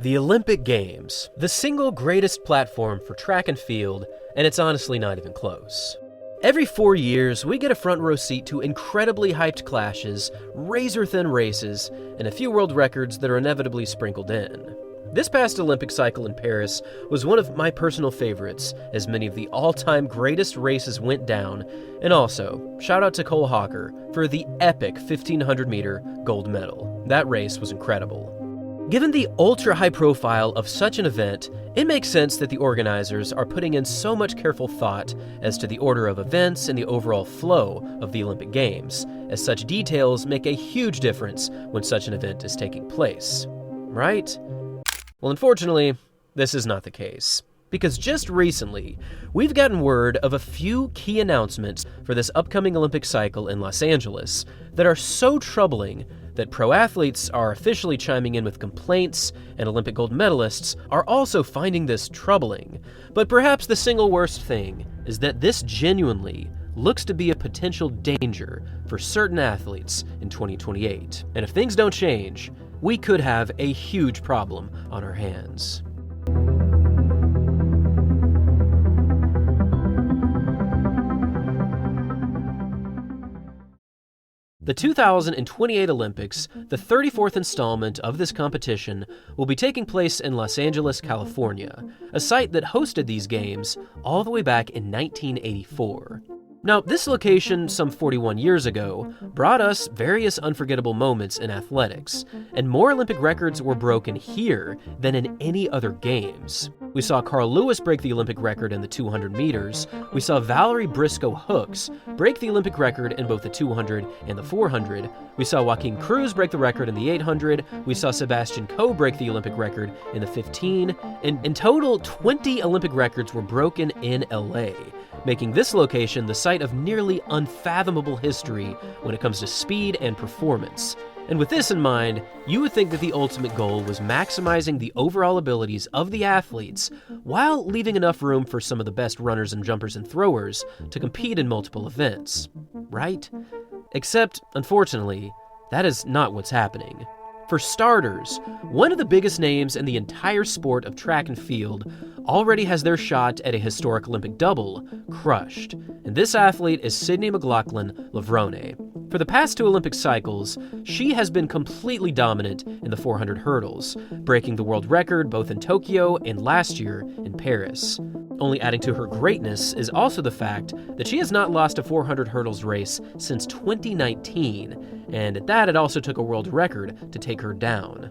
The Olympic Games, the single greatest platform for track and field, and it's honestly not even close. Every 4 years, we get a front row seat to incredibly hyped clashes, razor-thin races, and a few world records that are inevitably sprinkled in. This past Olympic cycle in Paris was one of my personal favorites, as many of the all-time greatest races went down, and also, shout out to Cole Hawker for the epic 1500-meter gold medal. That race was incredible. Given the ultra-high profile of such an event, it makes sense that the organizers are putting in so much careful thought as to the order of events and the overall flow of the Olympic Games, as such details make a huge difference when such an event is taking place. Right? Well, unfortunately, this is not the case. Because just recently, we've gotten word of a few key announcements for this upcoming Olympic cycle in Los Angeles that are so troubling that pro athletes are officially chiming in with complaints, and Olympic gold medalists are also finding this troubling. But perhaps the single worst thing is that this genuinely looks to be a potential danger for certain athletes in 2028. And if things don't change, we could have a huge problem on our hands. The 2028 Olympics, the 34th installment of this competition, will be taking place in Los Angeles, California, a site that hosted these games all the way back in 1984. Now, this location, some 41 years ago, brought us various unforgettable moments in athletics, and more Olympic records were broken here than in any other games. We saw Carl Lewis break the Olympic record in the 200 meters, we saw Valerie Briscoe-Hooks break the Olympic record in both the 200 and the 400, we saw Joaquin Cruz break the record in the 800, we saw Sebastian Coe break the Olympic record in the 15, and in total, 20 Olympic records were broken in LA, making this location the site of nearly unfathomable history when it comes to speed and performance. And with this in mind, you would think that the ultimate goal was maximizing the overall abilities of the athletes while leaving enough room for some of the best runners and jumpers and throwers to compete in multiple events, right? Except, unfortunately, that is not what's happening. For starters, one of the biggest names in the entire sport of track and field already has their shot at a historic Olympic double crushed, and this athlete is Sydney McLaughlin-Levrone. For the past 2 Olympic cycles, she has been completely dominant in the 400 hurdles, breaking the world record both in Tokyo and last year in Paris. Only adding to her greatness is also the fact that she has not lost a 400 hurdles race since 2019, and at that it also took a world record to take her down.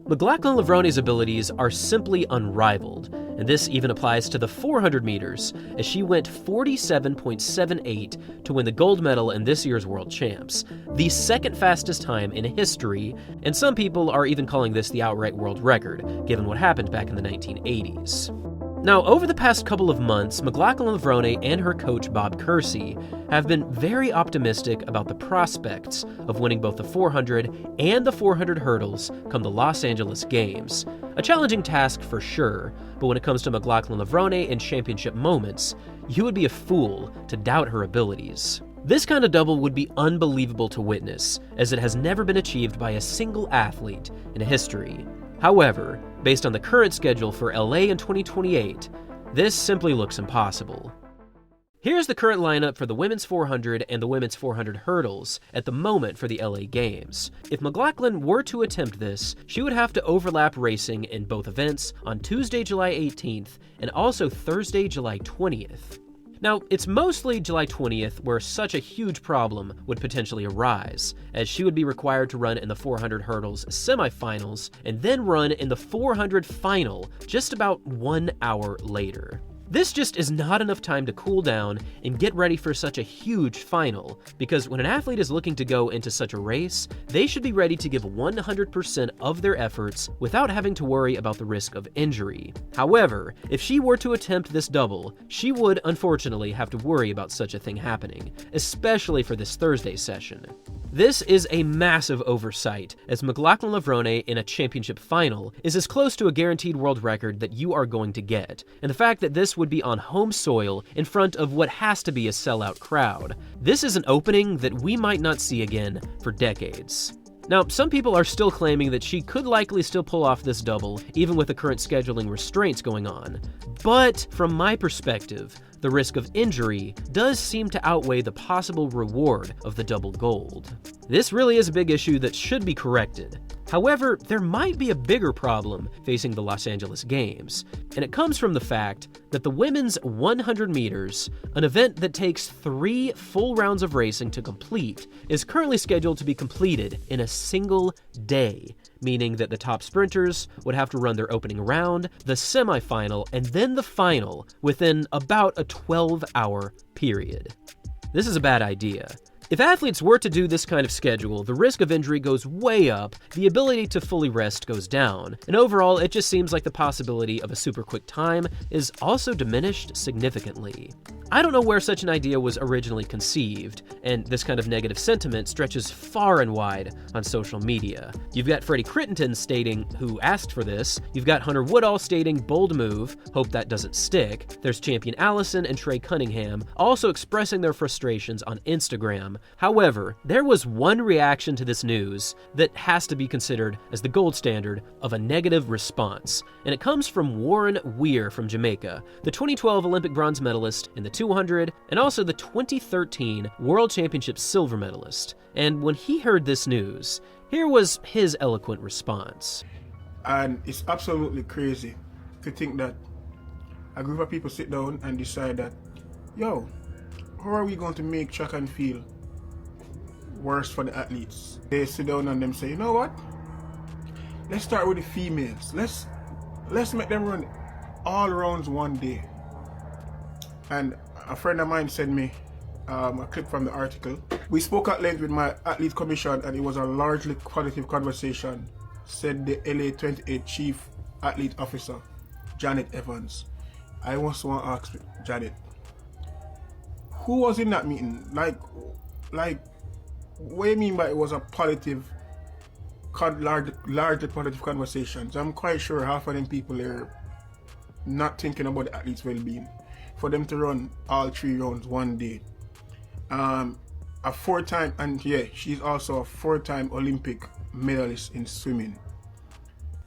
McLaughlin-Levrone's abilities are simply unrivaled, and this even applies to the 400 meters, as she went 47.78 to win the gold medal in this year's World Champs, the second fastest time in history, and some people are even calling this the outright world record, given what happened back in the 1980s. Now, over the past couple of months, McLaughlin-Levrone and her coach Bob Kersey have been very optimistic about the prospects of winning both the 400 and the 400 hurdles come the Los Angeles Games. A challenging task for sure, but when it comes to McLaughlin-Levrone in championship moments, you would be a fool to doubt her abilities. This kind of double would be unbelievable to witness, as it has never been achieved by a single athlete in history. However, based on the current schedule for LA in 2028, this simply looks impossible. Here's the current lineup for the women's 400 and the women's 400 hurdles at the moment for the LA Games. If McLaughlin were to attempt this, she would have to overlap racing in both events on Tuesday, July 18th and also Thursday, July 20th. Now, it's mostly July 20th where such a huge problem would potentially arise, as she would be required to run in the 400 hurdles semifinals and then run in the 400 final just about 1 hour later. This just is not enough time to cool down and get ready for such a huge final, because when an athlete is looking to go into such a race, they should be ready to give 100% of their efforts without having to worry about the risk of injury. However, if she were to attempt this double, she would unfortunately have to worry about such a thing happening, especially for this Thursday session. This is a massive oversight, as McLaughlin-Levrone in a championship final is as close to a guaranteed world record that you are going to get, and the fact that this would be on home soil in front of what has to be a sellout crowd. This is an opening that we might not see again for decades. Now, some people are still claiming that she could likely still pull off this double, even with the current scheduling restraints going on. But from my perspective, the risk of injury does seem to outweigh the possible reward of the double gold. This really is a big issue that should be corrected. However, there might be a bigger problem facing the Los Angeles Games, and it comes from the fact that the women's 100 meters, an event that takes 3 full rounds of racing to complete, is currently scheduled to be completed in a single day, meaning that the top sprinters would have to run their opening round, the semifinal, and then the final within about a 12-hour period. This is a bad idea. If athletes were to do this kind of schedule, the risk of injury goes way up, the ability to fully rest goes down, and overall it just seems like the possibility of a super quick time is also diminished significantly. I don't know where such an idea was originally conceived, and this kind of negative sentiment stretches far and wide on social media. You've got Freddie Crittenden stating, "Who asked for this?" You've got Hunter Woodall stating, "Bold move, hope that doesn't stick." There's champion Allison and Trey Cunningham also expressing their frustrations on Instagram. However, there was one reaction to this news that has to be considered as the gold standard of a negative response, and it comes from Warren Weir from Jamaica, the 2012 Olympic bronze medalist in the 200 and also the 2013 World Championship silver medalist. And when he heard this news, here was his eloquent response. And it's absolutely crazy to think that a group of people sit down and decide that, yo, how are we going to make track and field worse for the athletes? They sit down and them say, you know what? Let's start with the females. Let's make them run all rounds one day. And a friend of mine sent me a clip from the article. We spoke at length with my athlete commission and it was a largely positive conversation, said the LA 28 Chief Athlete Officer, Janet Evans. I also want to ask Janet, who was in that meeting? Like, what do you mean by it was a positive, largely positive conversations? I'm quite sure half of them people are not thinking about the athletes' well-being. For them to run all 3 rounds one day. A 4-time, and yeah, she's also a 4-time Olympic medalist in swimming.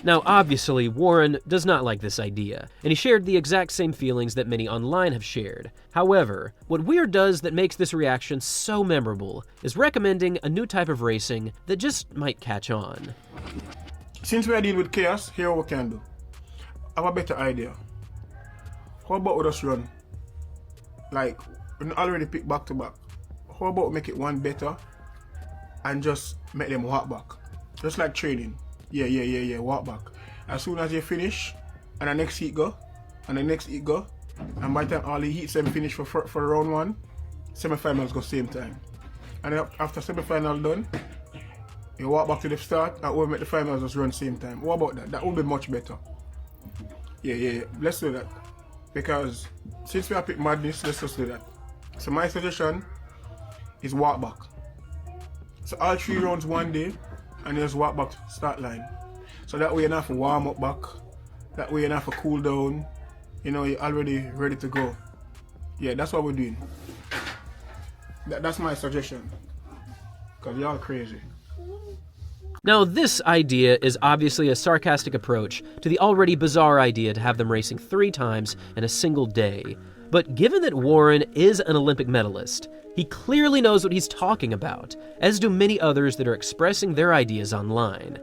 Now, obviously, Warren does not like this idea, and he shared the exact same feelings that many online have shared. However, what Weir does that makes this reaction so memorable is recommending a new type of racing that just might catch on. Since we are dealing with chaos, here what we can do. I have a better idea. How about we just run? Like, we already picked back to back. How about we make it one better and just make them walk back? Just like training. Yeah, walk back. As soon as you finish, and the next heat go, and the next heat go, and by the time all the heats them finish for round 1, semi-finals go same time. And after semi-final done, you walk back to the start, and we'll make the finals just run same time. What about that? That would be much better. Yeah. Let's do that. Because since we have picked madness, let's just do that. So my suggestion is walk back. So all 3 rounds one day, and just walk back to the start line. So that way you don't have to warm up back. That way you don't have to cool down. You know, you're already ready to go. Yeah, that's what we're doing. That's my suggestion. Because y'all crazy. Now, this idea is obviously a sarcastic approach to the already bizarre idea to have them racing 3 times in a single day. But given that Warren is an Olympic medalist, he clearly knows what he's talking about, as do many others that are expressing their ideas online.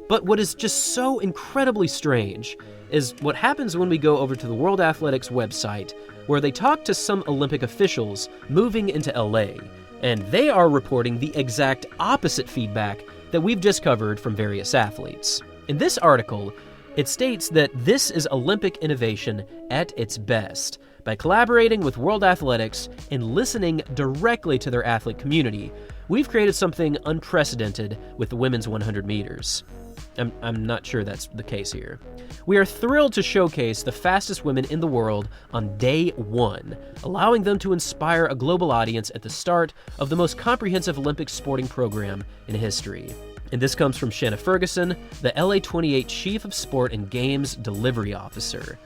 But what is just so incredibly strange is what happens when we go over to the World Athletics website, where they talk to some Olympic officials moving into LA, and they are reporting the exact opposite feedback that we've just covered from various athletes. In this article, it states that this is Olympic innovation at its best. By collaborating with World Athletics and listening directly to their athlete community, we've created something unprecedented with the women's 100 meters. I'm not sure that's the case here. We are thrilled to showcase the fastest women in the world on day 1, allowing them to inspire a global audience at the start of the most comprehensive Olympic sporting program in history. And this comes from Shanna Ferguson, the LA 28 Chief of Sport and Games Delivery Officer.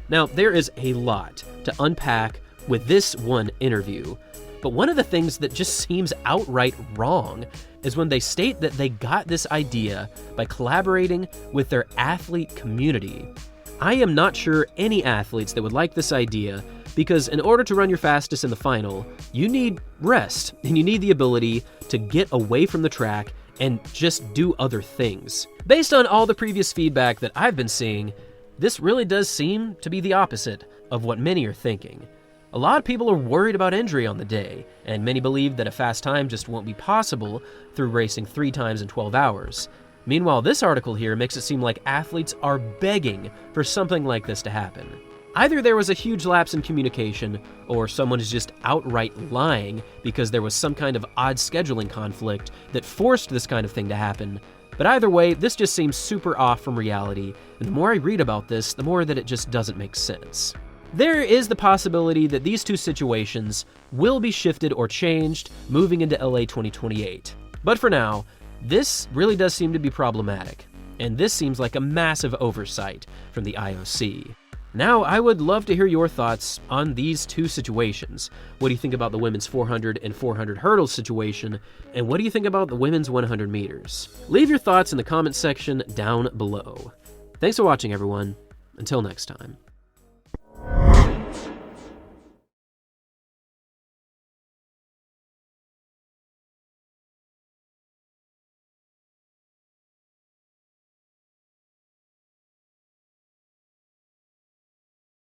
Now, there is a lot to unpack with this one interview, But one of the things that just seems outright wrong is when they state that they got this idea by collaborating with their athlete community. I am not sure any athletes that would like this idea, because in order to run your fastest in the final, you need rest, and you need the ability to get away from the track and just do other things. Based on all the previous feedback that I've been seeing, this really does seem to be the opposite of what many are thinking. A lot of people are worried about injury on the day, and many believe that a fast time just won't be possible through racing 3 times in 12 hours. Meanwhile, this article here makes it seem like athletes are begging for something like this to happen. Either there was a huge lapse in communication, or someone is just outright lying because there was some kind of odd scheduling conflict that forced this kind of thing to happen. But either way, this just seems super off from reality, and the more I read about this, the more that it just doesn't make sense. There is the possibility that these two situations will be shifted or changed moving into LA 2028. But for now, this really does seem to be problematic, and this seems like a massive oversight from the IOC. Now, I would love to hear your thoughts on these two situations. What do you think about the women's 400 and 400 hurdles situation, and what do you think about the women's 100 meters? Leave your thoughts in the comments section down below. Thanks for watching, everyone. Until next time.